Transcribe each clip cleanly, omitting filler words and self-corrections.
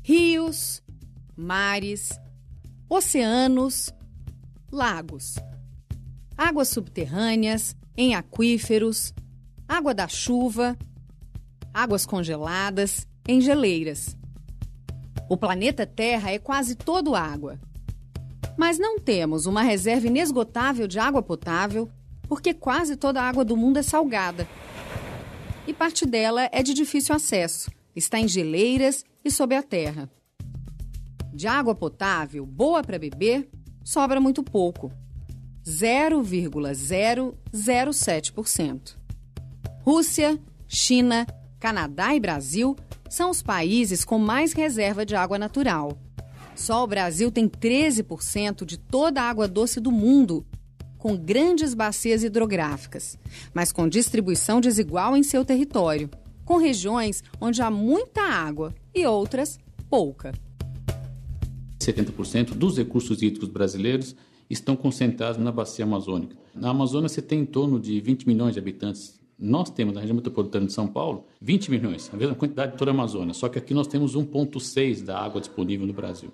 rios, mares, oceanos, lagos, águas subterrâneas, em aquíferos, água da chuva, águas congeladas, em geleiras. O planeta Terra é quase todo água. Mas não temos uma reserva inesgotável de água potável, porque quase toda a água do mundo é salgada. E parte dela é de difícil acesso, está em geleiras e sob a terra. De água potável, boa para beber, sobra muito pouco, 0,007%. Rússia, China, Canadá e Brasil são os países com mais reserva de água natural. Só o Brasil tem 13% de toda a água doce do mundo, com grandes bacias hidrográficas, mas com distribuição desigual em seu território, com regiões onde há muita água e outras pouca. 70% dos recursos hídricos brasileiros estão concentrados na bacia amazônica. Na Amazônia você tem em torno de 20 milhões de habitantes. Nós temos, na região metropolitana de São Paulo, 20 milhões, a mesma quantidade de toda a Amazônia, só que aqui nós temos 1,6 da água disponível no Brasil.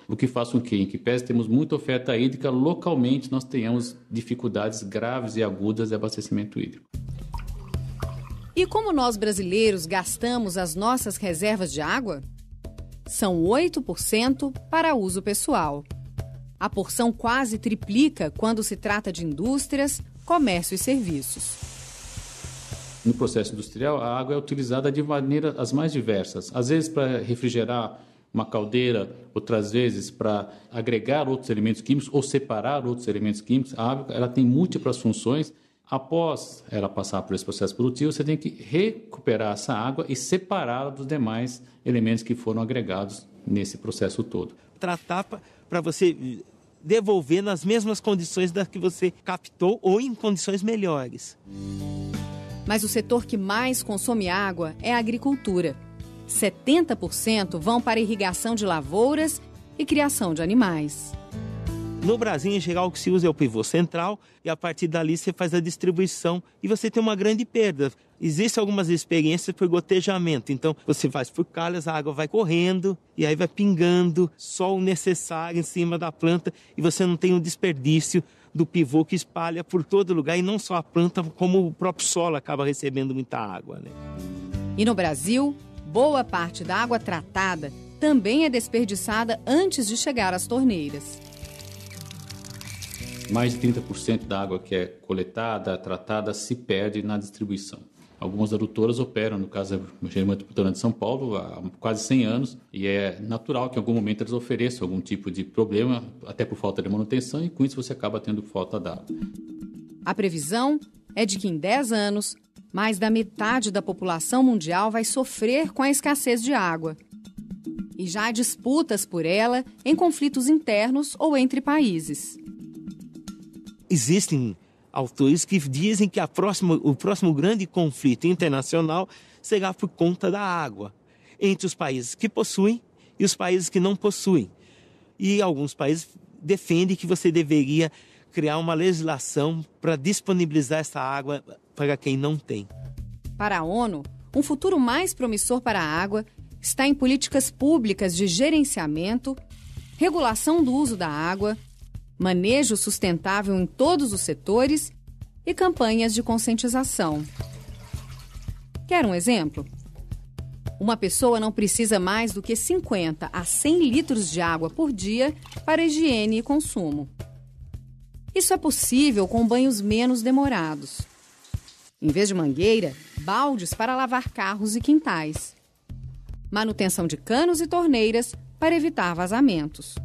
O que faz com que, em que pese temos muita oferta hídrica, localmente nós tenhamos dificuldades graves e agudas de abastecimento hídrico. E como nós brasileiros gastamos as nossas reservas de água? São 8% para uso pessoal. A porção quase triplica quando se trata de indústrias, comércio e serviços. No processo industrial, a água é utilizada de maneiras as mais diversas. Às vezes para refrigerar uma caldeira, outras vezes para agregar outros elementos químicos ou separar outros elementos químicos. A água ela tem múltiplas funções. Após ela passar por esse processo produtivo, você tem que recuperar essa água e separá-la dos demais elementos que foram agregados nesse processo todo. Tratar para você devolver nas mesmas condições das que você captou ou em condições melhores. Mas o setor que mais consome água é a agricultura. 70% vão para irrigação de lavouras e criação de animais. No Brasil, em geral, o que se usa é o pivô central e a partir dali você faz a distribuição e você tem uma grande perda. Existem algumas experiências por gotejamento, então você faz por calhas, a água vai correndo e aí vai pingando só o necessário em cima da planta e você não tem um desperdício do pivô que espalha por todo lugar e não só a planta, como o próprio solo acaba recebendo muita água, né? E no Brasil, boa parte da água tratada também é desperdiçada antes de chegar às torneiras. Mais de 30% da água que é coletada, tratada, se perde na distribuição. Algumas adutoras operam, no caso da região metropolitana de São Paulo, há quase 100 anos, e é natural que em algum momento eles ofereçam algum tipo de problema, até por falta de manutenção, e com isso você acaba tendo falta d'água. A previsão é de que em 10 anos, mais da metade da população mundial vai sofrer com a escassez de água. E já há disputas por ela em conflitos internos ou entre países. Existem autores que dizem que o próximo grande conflito internacional será por conta da água, entre os países que possuem e os países que não possuem. E alguns países defendem que você deveria criar uma legislação para disponibilizar essa água para quem não tem. Para a ONU, um futuro mais promissor para a água está em políticas públicas de gerenciamento, regulação do uso da água, manejo sustentável em todos os setores e campanhas de conscientização. Quer um exemplo? Uma pessoa não precisa mais do que 50 a 100 litros de água por dia para higiene e consumo. Isso é possível com banhos menos demorados. Em vez de mangueira, baldes para lavar carros e quintais. Manutenção de canos e torneiras para evitar vazamentos.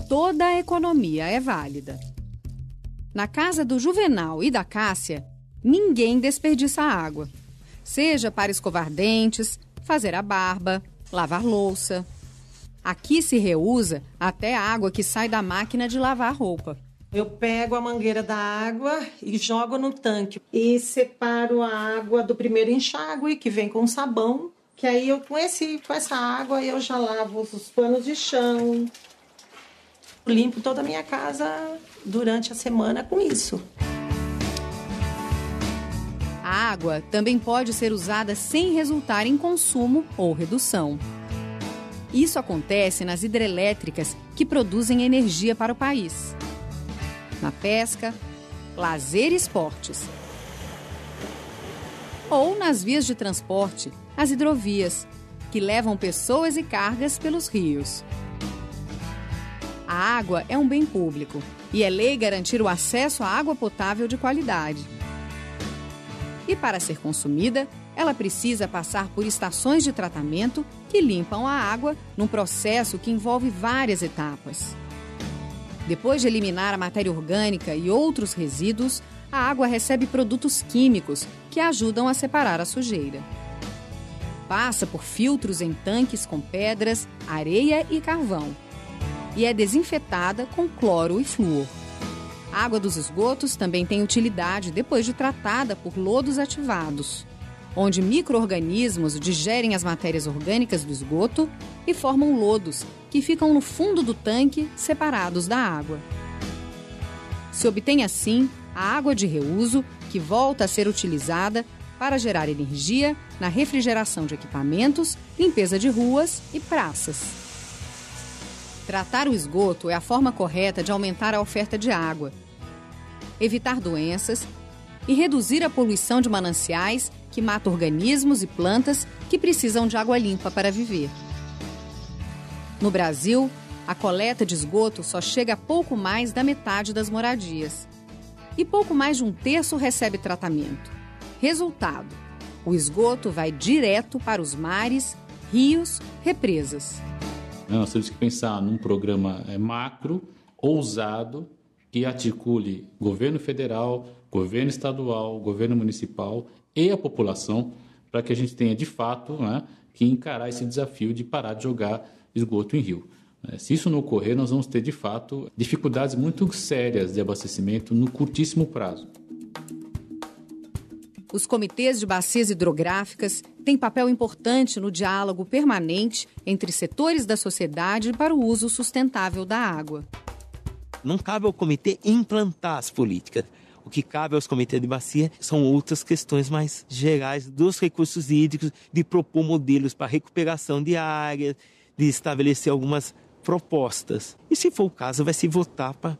Toda a economia é válida. Na casa do Juvenal e da Cássia, ninguém desperdiça água. Seja para escovar dentes, fazer a barba, lavar louça. Aqui se reusa até a água que sai da máquina de lavar roupa. Eu pego a mangueira da água e jogo no tanque. E separo a água do primeiro enxágue, que vem com sabão. Que aí eu com essa água eu já lavo os panos de chão. Limpo toda a minha casa durante a semana com isso. A água também pode ser usada sem resultar em consumo ou redução. Isso acontece nas hidrelétricas que produzem energia para o país. Na pesca, lazer e esportes. Ou nas vias de transporte, as hidrovias, que levam pessoas e cargas pelos rios. A água é um bem público e é lei garantir o acesso à água potável de qualidade. E para ser consumida, ela precisa passar por estações de tratamento que limpam a água num processo que envolve várias etapas. Depois de eliminar a matéria orgânica e outros resíduos, a água recebe produtos químicos que ajudam a separar a sujeira. Passa por filtros em tanques com pedras, areia e carvão. E é desinfetada com cloro e flúor. A água dos esgotos também tem utilidade depois de tratada por lodos ativados, onde micro-organismos digerem as matérias orgânicas do esgoto e formam lodos, que ficam no fundo do tanque, separados da água. Se obtém assim a água de reuso, que volta a ser utilizada para gerar energia na refrigeração de equipamentos, limpeza de ruas e praças. Tratar o esgoto é a forma correta de aumentar a oferta de água, evitar doenças e reduzir a poluição de mananciais que mata organismos e plantas que precisam de água limpa para viver. No Brasil, a coleta de esgoto só chega a pouco mais da metade das moradias. E pouco mais de um terço recebe tratamento. Resultado: o esgoto vai direto para os mares, rios, represas. Nós temos que pensar num programa macro, ousado, que articule governo federal, governo estadual, governo municipal e a população, para que a gente tenha, de fato, que encarar esse desafio de parar de jogar esgoto em rio. Se isso não ocorrer, nós vamos ter, de fato, dificuldades muito sérias de abastecimento no curtíssimo prazo. Os comitês de bacias hidrográficas têm papel importante no diálogo permanente entre setores da sociedade para o uso sustentável da água. Não cabe ao comitê implantar as políticas. O que cabe aos comitês de bacia são outras questões mais gerais dos recursos hídricos, de propor modelos para recuperação de áreas, de estabelecer algumas propostas. E, se for o caso, vai se votar para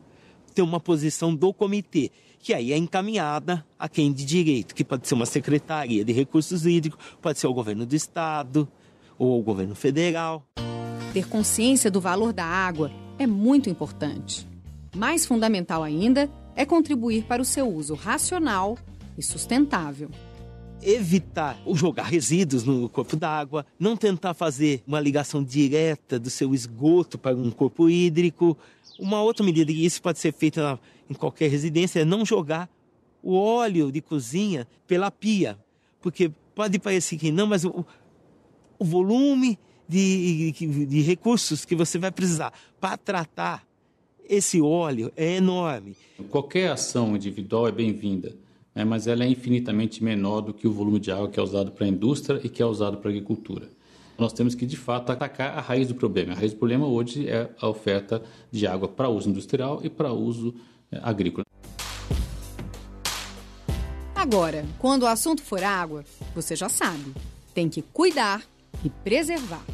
ter uma posição do comitê, que aí é encaminhada a quem de direito, que pode ser uma secretaria de recursos hídricos, pode ser o governo do estado ou o governo federal. Ter consciência do valor da água é muito importante. Mais fundamental ainda é contribuir para o seu uso racional e sustentável. Evitar jogar resíduos no corpo d'água, não tentar fazer uma ligação direta do seu esgoto para um corpo hídrico. Uma outra medida, e isso pode ser feita em qualquer residência, é não jogar o óleo de cozinha pela pia. Porque pode parecer que não, mas o volume de recursos que você vai precisar para tratar esse óleo é enorme. Qualquer ação individual é bem-vinda, mas ela é infinitamente menor do que o volume de água que é usado para a indústria e que é usado para a agricultura. Nós temos que, de fato, atacar a raiz do problema. A raiz do problema hoje é a oferta de água para uso industrial e para uso agrícola. Agora, quando o assunto for água, você já sabe, tem que cuidar e preservar.